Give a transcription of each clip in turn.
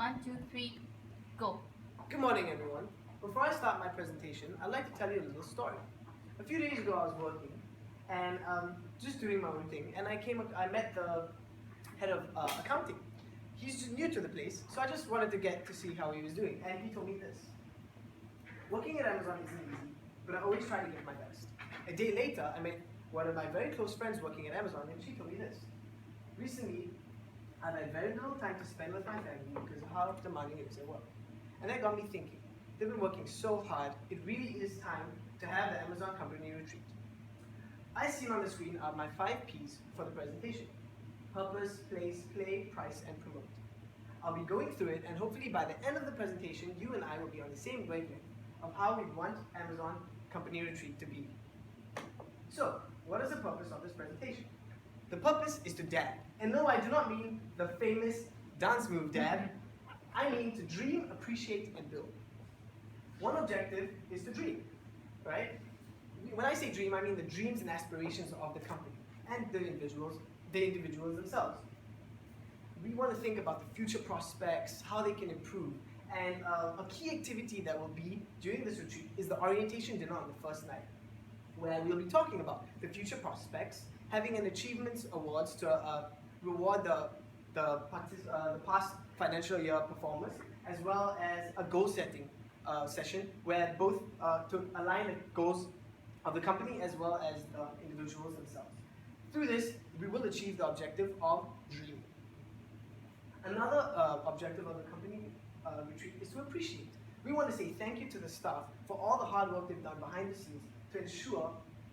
One, two, three, go. Good morning, everyone. Before I start my presentation, I'd like to tell you a little story. A few days ago, I was working and just doing my own thing, and I met the head of accounting. He's just new to the place, so I just wanted to get to see how he was doing, and he told me this: working at Amazon isn't easy, but I always try to give my best. A day later, I met one of my very close friends working at Amazon, and she told me this: recently, I've had very little time to spend with my family because of how demanding it is at work. And that got me thinking. They've been working so hard, it really is time to have the Amazon company retreat. As seen on the screen are my 5 P's for the presentation: purpose, place, play, price, and promote. I'll be going through it, and hopefully by the end of the presentation, you and I will be on the same wavelength of how we want Amazon company retreat to be. So, what is the purpose of this presentation? The purpose is to dab. And no, I do not mean the famous dance move dab. I mean to dream, appreciate, and build. One objective is to dream, right? When I say dream, I mean the dreams and aspirations of the company and the individuals themselves. We want to think about the future prospects, how they can improve. And a key activity that will be during this retreat is the orientation dinner on the first night, where we'll be talking about the future prospects, having an achievements awards to reward the past financial year performers, as well as a goal setting session where both to align the goals of the company as well as the individuals themselves. Through this, we will achieve the objective of dream. Another objective of the company retreat is to appreciate. We want to say thank you to the staff for all the hard work they've done behind the scenes to ensure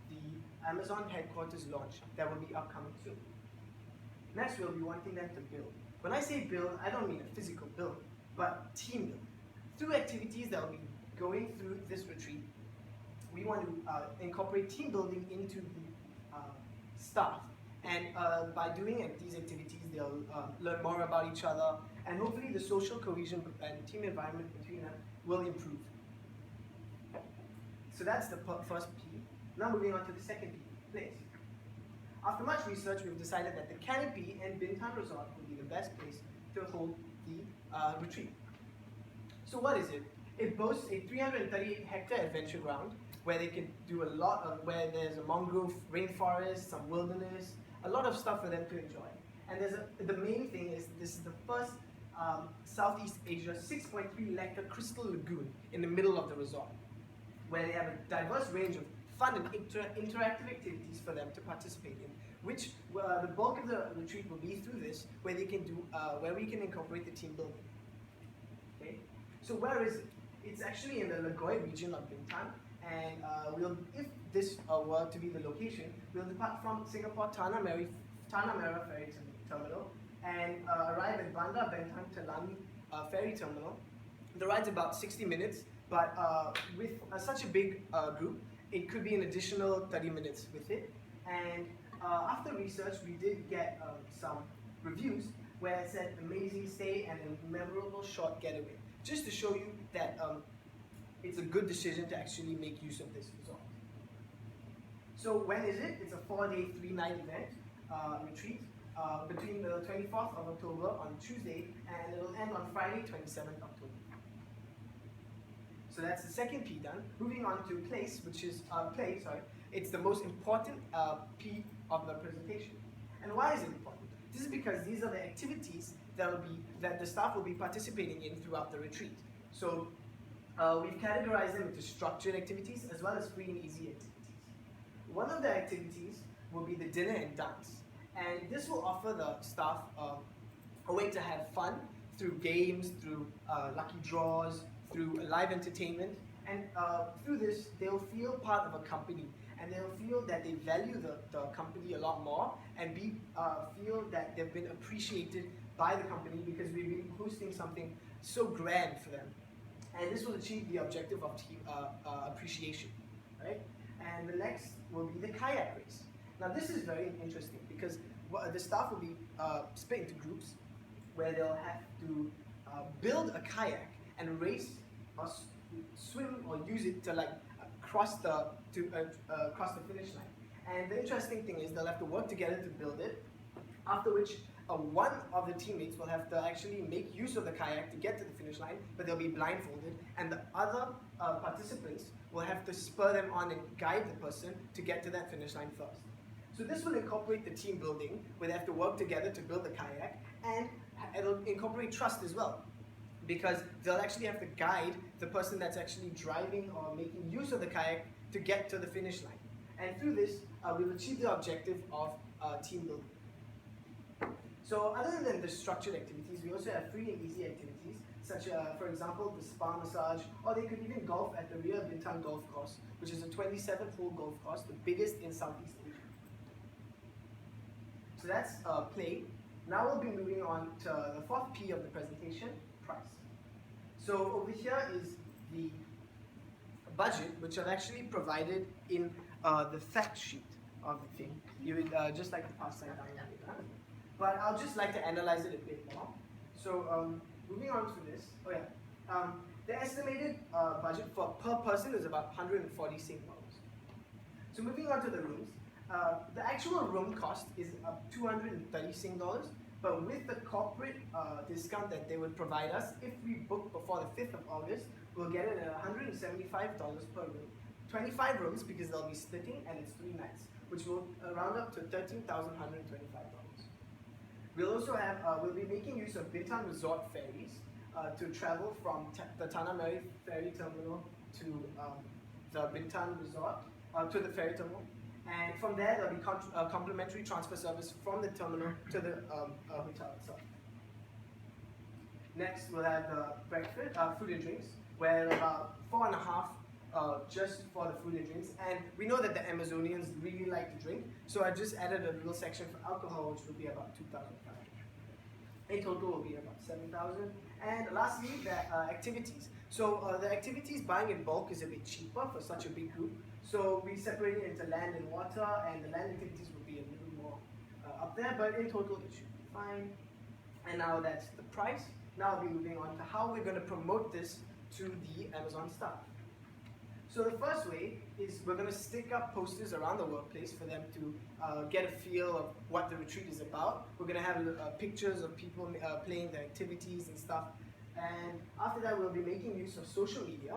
the Amazon headquarters launch that will be upcoming soon. Next, we'll be wanting them to build. When I say build, I don't mean a physical build, but team build. Through activities that will be going through this retreat, we want to incorporate team building into the staff. And by doing these activities, they'll learn more about each other, and hopefully the social cohesion and team environment between them will improve. So that's the first P. Now moving on to the second P, place. After much research, we've decided that the Canopy and Bintan Resort will be the best place to hold the retreat. So what is it? It boasts a 338-hectare adventure ground where they can do a lot of, where there's a mangrove rainforest, some wilderness, a lot of stuff for them to enjoy. And the main thing is this is the first Southeast Asia 6.3-hectare crystal lagoon in the middle of the resort, where they have a diverse range of fun and interactive activities for them to participate in, which the bulk of the retreat will be through this, where they can do, where we can incorporate the team building. Okay, so where is it? It's actually in the Lagoy region of Bintan, and if this were to be the location, we'll depart from Singapore Tanah Merah Ferry Terminal and arrive at Bandar Bintan Telani Ferry Terminal. The ride's about 60 minutes, but with such a big group, it could be an additional 30 minutes with it. And after research, we did get some reviews where it said amazing stay and a memorable short getaway, just to show you that it's a good decision to actually make use of this resort. So when is it? It's a 4-day, 3-night event, retreat, between the 24th of October on Tuesday, and it will end on Friday, 27th October. So that's the second P done. Moving on to place, which is it's the most important P of the presentation. And why is it important? This is because these are the activities that the staff will be participating in throughout the retreat. So we've categorized them into structured activities as well as free and easy activities. One of the activities will be the dinner and dance, and this will offer the staff a way to have fun through games, through lucky draws, through live entertainment, and through this they'll feel part of a company, and they'll feel that they value the company a lot more, and feel that they've been appreciated by the company because we've been hosting something so grand for them. And this will achieve the objective of team appreciation, right? And the next will be the kayak race. Now this is very interesting because the staff will be split into groups where they'll have to build a kayak and race or swim or use it to cross the finish line. And the interesting thing is they'll have to work together to build it, after which one of the teammates will have to actually make use of the kayak to get to the finish line, but they'll be blindfolded, and the other participants will have to spur them on and guide the person to get to that finish line first. So this will incorporate the team building, where they have to work together to build the kayak, and it'll incorporate trust as well, because they'll actually have to guide the person that's actually driving or making use of the kayak to get to the finish line. And through this, we'll achieve the objective of team building. So other than the structured activities, we also have free and easy activities, such as, for example, the spa massage, or they could even golf at the Ria Bintang Golf Course, which is a 27-hole golf course, the biggest in Southeast Asia. So that's play. Now we'll be moving on to the fourth P of the presentation, price. So over here is the budget, which I've actually provided in the fact sheet of the thing. You would just like to pass that down later. But I'll just like to analyze it a bit more. So moving on to this, the estimated budget for per person is about 140 Sing dollars. So moving on to the rooms, the actual room cost is 230 Sing dollars, but with the corporate discount that they would provide us, if we book before the 5th of August, we'll get it at $175 per room. 25 rooms because they'll be splitting, and it's 3 nights, which will round up to $13,125. We'll also have, we'll be making use of Bintang Resort ferries to travel from the Tanah Merah ferry terminal to the Bintang Resort, to the ferry terminal. And from there, there'll be complimentary transfer service from the terminal to the hotel itself. Next, we'll have the breakfast, food and drinks, where about 4.5 just for the food and drinks. And we know that the Amazonians really like to drink, so I just added a little section for alcohol, which will be about 2,500. In total will be about 7,000. And lastly, the activities. So the activities buying in bulk is a bit cheaper for such a big group. So we separate it into land and water, and the land activities will be a little more up there, but in total it should be fine. And now that's the price. Now I'll be moving on to how we're going to promote this to the Amazon staff. So the first way is we're going to stick up posters around the workplace for them to get a feel of what the retreat is about. We're going to have pictures of people playing the activities and stuff. And after that, we'll be making use of social media,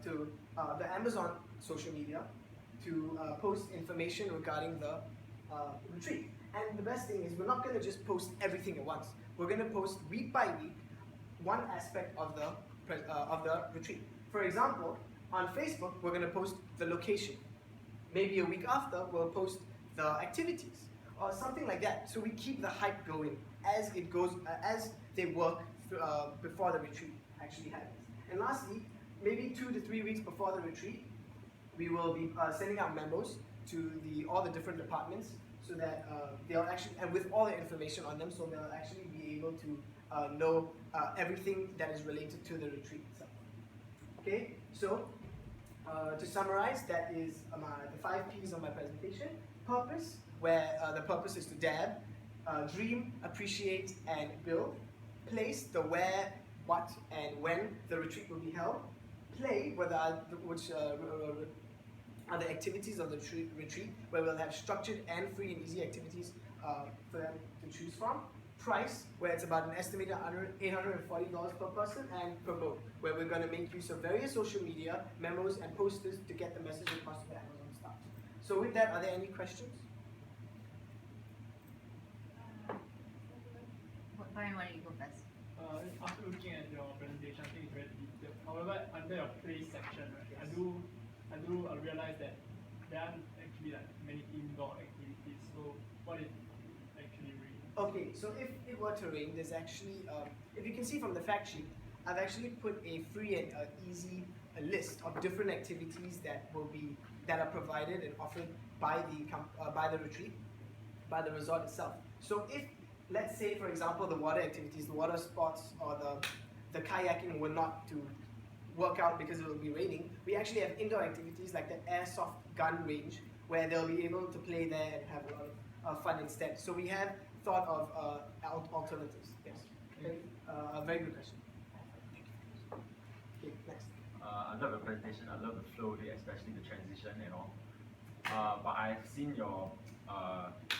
to the Amazon social media, to post information regarding the retreat. And the best thing is we're not going to just post everything at once. We're going to post week by week one aspect of the retreat. For example, on Facebook, we're going to post the location. Maybe a week after, we'll post the activities or something like that. So we keep the hype going as it goes, as they work before the retreat actually happens. And lastly, maybe 2 to 3 weeks before the retreat, we will be sending out memos to all the different departments, so that they'll actually, and with all the information on them, so they'll actually be able to know everything that is related to the retreat itself. Okay, so to summarize, that is the 5 P's of my presentation. Purpose, where the purpose is to dab. Dream, appreciate, and build. Place, the where, what, and when the retreat will be held. Play, which are the activities of the retreat, where we'll have structured and free and easy activities for them to choose from. Price, where it's about an estimated $840 per person, and promote, where we're going to make use of various social media, memos, and posters to get the message across to the Amazon staff. So with that, are there any questions? Brian, why don't you go first? After looking at your presentation, I think it's very detailed. However, under your play section, right, I do realize that there aren't actually like many indoor activities. So what is actually rain? Okay, so if it were to rain, there's actually, if you can see from the fact sheet, I've actually put a free and easy list of different activities that are provided and offered by the retreat, by the resort itself. So if, let's say, for example, the water activities, the water sports, or the kayaking were not to work out because it will be raining, we actually have indoor activities like the airsoft gun range, where they'll be able to play there and have a lot of fun instead. So we have thought of alternatives. Yes. Okay. A very good question. Okay, next. I love the presentation. I love the flow here, especially the transition and all. But I've seen your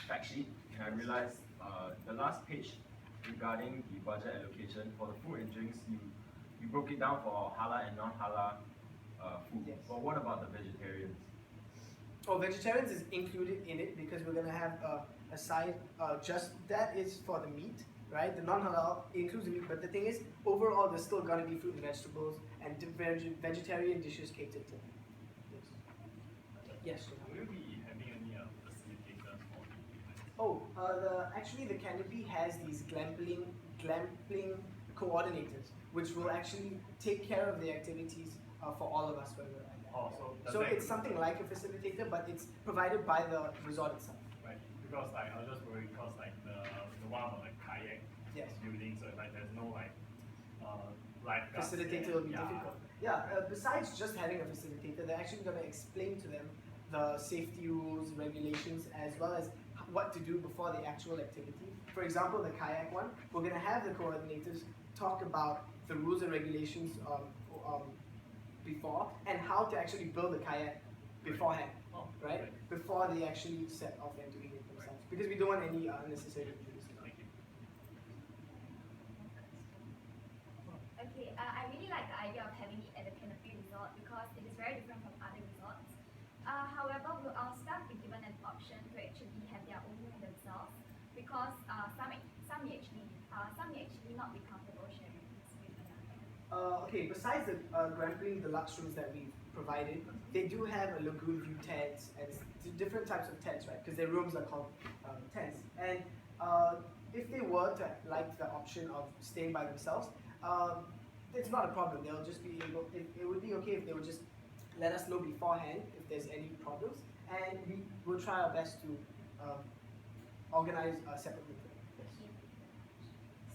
fact sheet, and I realized the last page regarding the budget allocation for the food and drinks, you broke it down for halal and non-halal food. Yes. But what about the vegetarians? Oh, vegetarians is included in it because we're gonna have a side. Just that is for the meat, right? The non-halal includes the meat, but the thing is, overall, there's still gonna be fruit and vegetables and vegetarian dishes catered to. Yes. Yes. Will you be having any facilitators for the event? Oh, actually the canopy has these glamping coordinators, which will actually take care of the activities for all of us when we're at that. Oh, so So does that it's something like a facilitator, but it's provided by the resort itself. right? Because like I was just worried because like the one about the kayak Yes. building, so like there's no like lifeguards Facilitator there. will be Yeah. difficult. Yeah, besides just having a facilitator, they're actually going to explain to them the safety rules, regulations, as well as what to do before the actual activity. For example, the kayak one, we're going to have the coordinators talk about the rules and regulations before and how to actually build the kayak beforehand, Oh, right? Before they actually set off and doing it themselves. Because we don't want any unnecessary injuries. Thank you. Okay, I really like the idea of having it at the Canopy Resort because it is very different from other resorts. However, will our staff be given an option to actually have their own room themselves? Because some may actually not be comfortable sharing this with another. Okay, besides the glamping deluxe rooms that we've provided, they do have a lagoon view tents and different types of tents, right? Because their rooms are called tents. And if they were to like the option of staying by themselves, it's not a problem. They'll just be able. It would be okay if they would just let us know beforehand if there's any problems, and we will try our best to organize a separate room for them. Yes.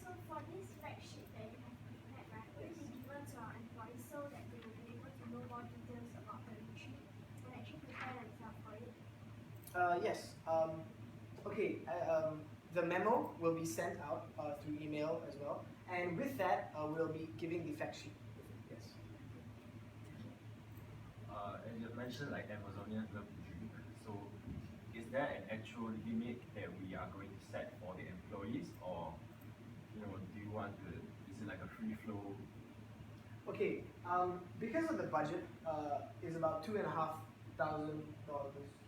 So for this fact sheet that you have prepared, right, will it be given to our employees so that they will be able to know more details about the retreat and actually prepare themselves for it? Yes. Okay. The memo will be sent out through email as well, and with that, we'll be giving the fact sheet. Yes. And you mentioned like Amazonians love to drink. So is there an actual limit that we are going to set for the employees, or do you want to? Is it like a free flow? Okay. Because of the budget is about $2,500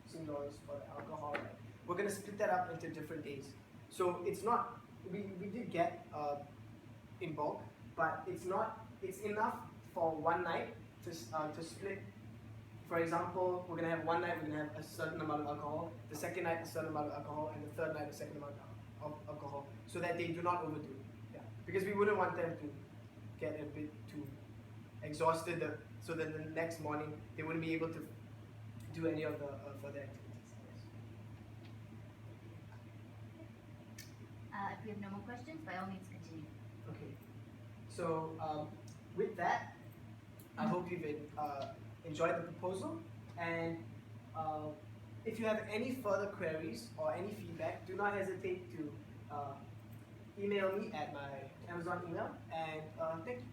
Sing dollars for the alcohol. Right? We're gonna split that up into different days. So it's not. We did get in bulk, but it's not. It's enough for one night to split. For example, we're gonna have one night, we're gonna have a certain amount of alcohol, the second night a certain amount of alcohol, and the third night a second amount of alcohol, so that they do not overdo it. Yeah, because we wouldn't want them to get a bit too exhausted, so that the next morning they wouldn't be able to do any of the further activities. If you have no more questions, by all means continue. Okay. So with that, I hope you've enjoyed the proposal, and if you have any further queries or any feedback, do not hesitate to email me at my Amazon email, and thank you.